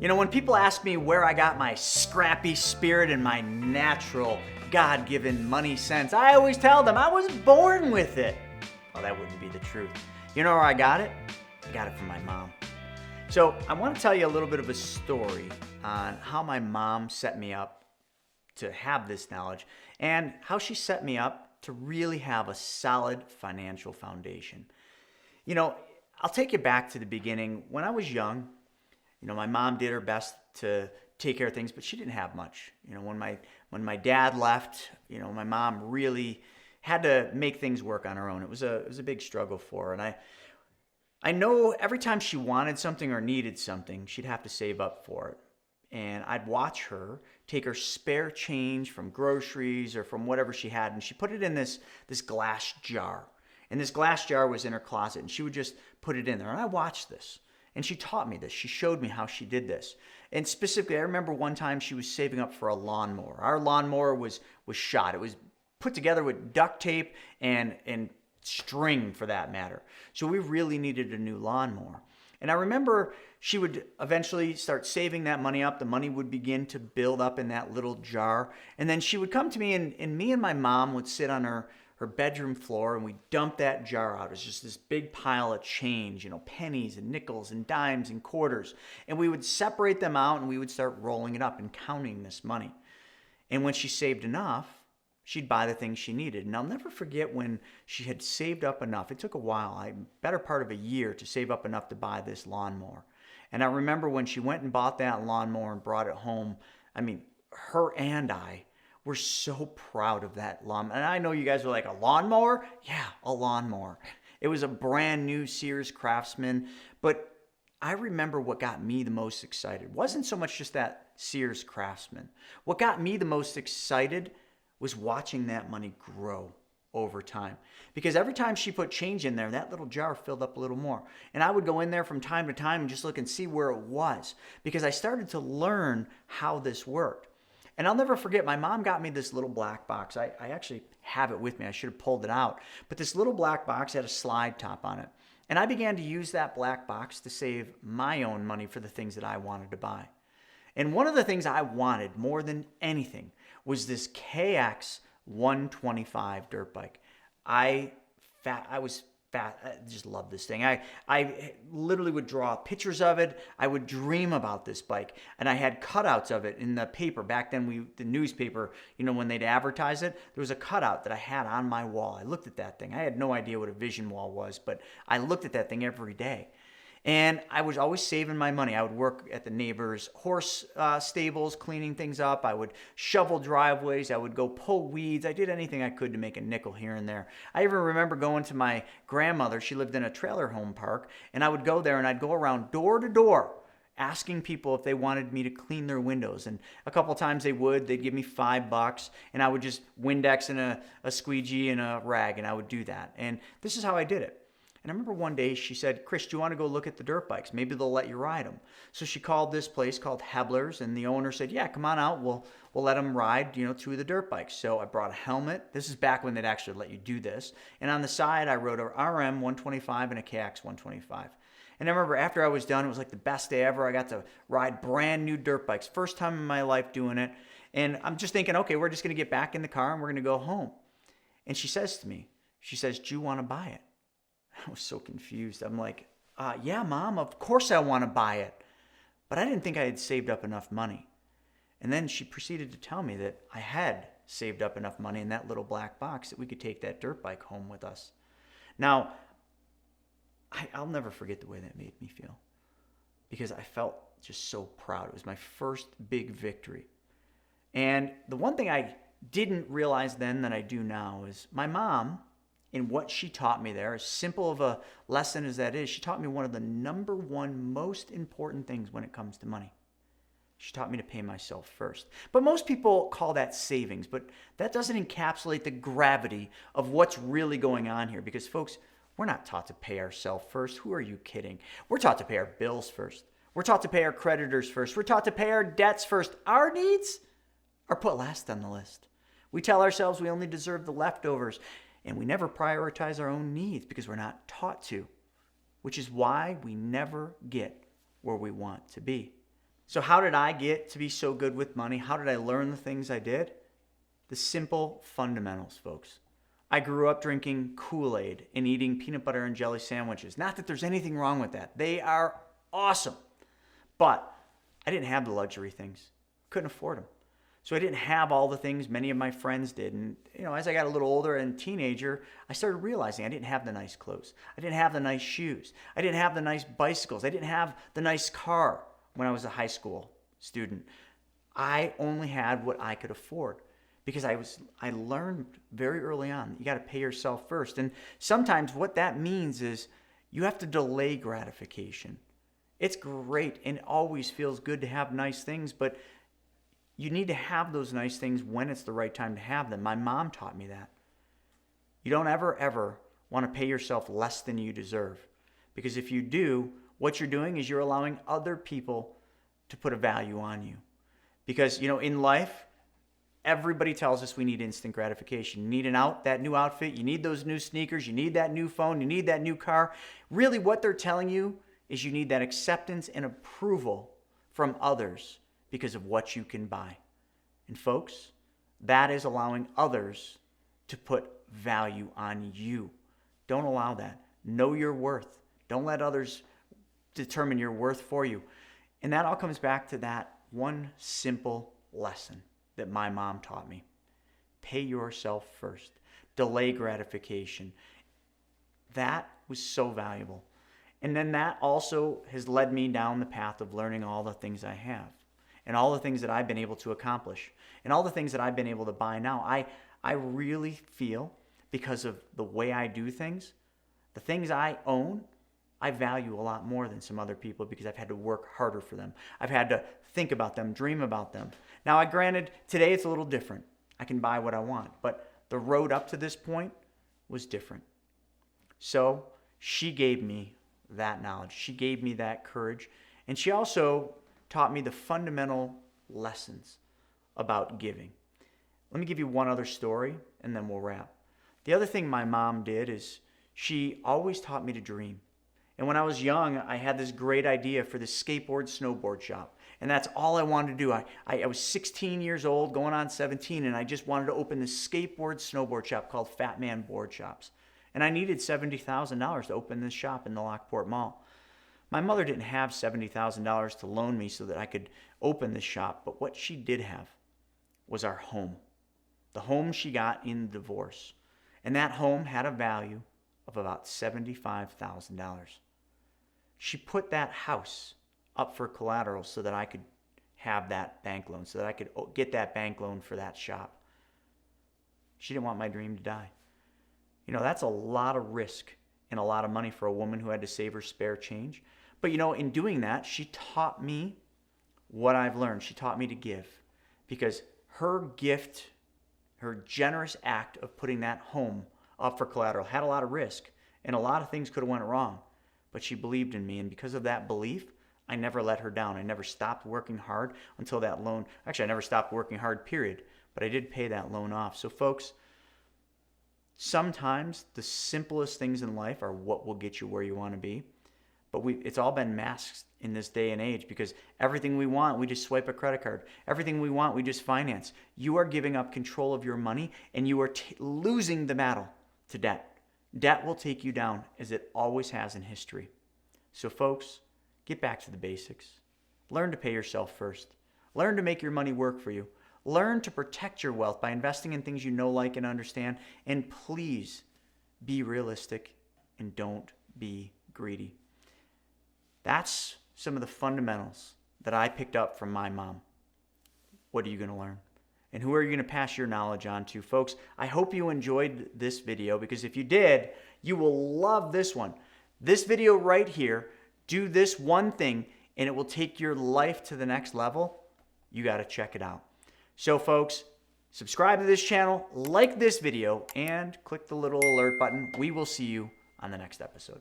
You know, when people ask me where I got my scrappy spirit and my natural, God-given money sense, I always tell them I was born with it. Well, that wouldn't be the truth. You know where I got it? I got it from my mom. So I want to tell you a little bit of a story on how my mom set me up to have this knowledge and how she set me up to really have a solid financial foundation. You know, I'll take you back to the beginning. When I was young, you know, my mom did her best to take care of things, but she didn't have much. You know, when my dad left, you know, my mom really had to make things work on her own. It was a big struggle for her. And I know every time she wanted something or needed something, she'd have to save up for it. And I'd watch her take her spare change from groceries or from whatever she had, and she put it in this glass jar. And this glass jar was in her closet, and she would just put it in there. And I watched this. And she taught me this. She showed me how she did this. And specifically, I remember one time she was saving up for a lawnmower. Our lawnmower was shot. It was put together with duct tape and string, for that matter. So we really needed a new lawnmower. And I remember she would eventually start saving that money up. The money would begin to build up in that little jar. And then she would come to me, and me and my mom would sit on her bedroom floor, and we dumped that jar out. It was just this big pile of change, you know, pennies and nickels and dimes and quarters. And we would separate them out, and we would start rolling it up and counting this money. And when she saved enough, she'd buy the things she needed. And I'll never forget when she had saved up enough. It took a while, better part of a year, to save up enough to buy this lawnmower. And I remember when she went and bought that lawnmower and brought it home, I mean, her and I were so proud of that lawnmower. And I know you guys were like, a lawnmower? Yeah, a lawnmower. It was a brand new Sears Craftsman. But I remember what got me the most excited. It wasn't so much just that Sears Craftsman. What got me the most excited was watching that money grow over time. Because every time she put change in there, that little jar filled up a little more. And I would go in there from time to time and just look and see where it was. Because I started to learn how this worked. And I'll never forget, my mom got me this little black box. I actually have it with me. I should have pulled it out. But this little black box had a slide top on it. And I began to use that black box to save my own money for the things that I wanted to buy. And one of the things I wanted more than anything was this KX 125 dirt bike. I just love this thing. I literally would draw pictures of it. I would dream about this bike. And I had cutouts of it in the paper. Back then, the newspaper, you know, when they'd advertise it, there was a cutout that I had on my wall. I looked at that thing. I had no idea what a vision wall was, but I looked at that thing every day. And I was always saving my money. I would work at the neighbor's horse stables, cleaning things up. I would shovel driveways. I would go pull weeds. I did anything I could to make a nickel here and there. I even remember going to my grandmother. She lived in a trailer home park. And I would go there, and I'd go around door to door asking people if they wanted me to clean their windows. And a couple times they'd give me $5, and I would just Windex and a squeegee and a rag, and I would do that. And this is how I did it. And I remember one day she said, "Chris, do you want to go look at the dirt bikes? Maybe they'll let you ride them." So she called this place called Hebler's, and the owner said, "Yeah, come on out. We'll let them ride, you know, 2 of the dirt bikes." So I brought a helmet. This is back when they'd actually let you do this. And on the side, I wrote a RM 125 and a KX 125. And I remember after I was done, it was like the best day ever. I got to ride brand new dirt bikes. First time in my life doing it. And I'm just thinking, okay, we're just going to get back in the car and we're going to go home. And she says to me, "Do you want to buy it?" I was so confused. I'm like, "Yeah, Mom, of course I want to buy it." But I didn't think I had saved up enough money. And then she proceeded to tell me that I had saved up enough money in that little black box that we could take that dirt bike home with us. Now, I'll never forget the way that made me feel, because I felt just so proud. It was my first big victory. And the one thing I didn't realize then that I do now is my mom, in what she taught me there, as simple of a lesson as that is, she taught me one of the number one most important things when it comes to money. She taught me to pay myself first. But most people call that savings, but that doesn't encapsulate the gravity of what's really going on here. Because folks, we're not taught to pay ourselves first. Who are you kidding? We're taught to pay our bills first. We're taught to pay our creditors first. We're taught to pay our debts first. Our needs are put last on the list. We tell ourselves we only deserve the leftovers. And we never prioritize our own needs because we're not taught to, which is why we never get where we want to be. So how did I get to be so good with money? How did I learn the things I did? The simple fundamentals, folks. I grew up drinking Kool-Aid and eating peanut butter and jelly sandwiches. Not that there's anything wrong with that. They are awesome. But I didn't have the luxury things. Couldn't afford them. So I didn't have all the things many of my friends did. And as I got a little older and teenager, I started realizing I didn't have the nice clothes. I didn't have the nice shoes. I didn't have the nice bicycles. I didn't have the nice car when I was a high school student. I only had what I could afford. Because I learned very early on, you got to pay yourself first. And sometimes what that means is you have to delay gratification. It's great and it always feels good to have nice things, but you need to have those nice things when it's the right time to have them. My mom taught me that. You don't ever want to pay yourself less than you deserve. Because if you do, what you're doing is you're allowing other people to put a value on you. Because, in life, everybody tells us we need instant gratification. You need that new outfit. You need those new sneakers. You need that new phone. You need that new car. Really, what they're telling you is you need that acceptance and approval from others because of what you can buy. And folks, that is allowing others to put value on you. Don't allow that. Know your worth. Don't let others determine your worth for you. And that all comes back to that one simple lesson that my mom taught me. Pay yourself first. Delay gratification. That was so valuable. And then that also has led me down the path of learning all the things I have and all the things that I've been able to accomplish and all the things that I've been able to buy now. I really feel because of the way I do things, the things I own, I value a lot more than some other people because I've had to work harder for them. I've had to think about them, dream about them. Now, granted, today it's a little different. I can buy what I want, but the road up to this point was different. So she gave me that knowledge. She gave me that courage. And she also taught me the fundamental lessons about giving. Let me give you one other story and then we'll wrap. The other thing my mom did is she always taught me to dream. And when I was young, I had this great idea for this skateboard, snowboard shop. And that's all I wanted to do. I was 16 years old, going on 17, and I just wanted to open this skateboard, snowboard shop called Fat Man Board Shops. And I needed $70,000 to open this shop in the Lockport Mall. My mother didn't have $70,000 to loan me so that I could open this shop, but what she did have was our home. The home she got in divorce. And that home had a value of about $75,000. She put that house up for collateral so that I could have that bank loan, so that I could get that bank loan for that shop. She didn't want my dream to die. That's a lot of risk and a lot of money for a woman who had to save her spare change. But in doing that, she taught me what I've learned. She taught me to give because her gift, her generous act of putting that home up for collateral had a lot of risk and a lot of things could have went wrong. But she believed in me, and because of that belief, I never let her down. I never stopped working hard until that loan. Actually, I never stopped working hard, period. But I did pay that loan off. So folks, sometimes the simplest things in life are what will get you where you want to be. But it's all been masked in this day and age because everything we want, we just swipe a credit card. Everything we want, we just finance. You are giving up control of your money, and you are losing the battle to debt. Debt will take you down, as it always has in history. So folks, get back to the basics. Learn to pay yourself first. Learn to make your money work for you. Learn to protect your wealth by investing in things you know, like, and understand. And please be realistic and don't be greedy. That's some of the fundamentals that I picked up from my mom. What are you going to learn? And who are you going to pass your knowledge on to? Folks, I hope you enjoyed this video, because if you did, you will love this one. This video right here, do this one thing and it will take your life to the next level. You got to check it out. So folks, subscribe to this channel, like this video, and click the little alert button. We will see you on the next episode.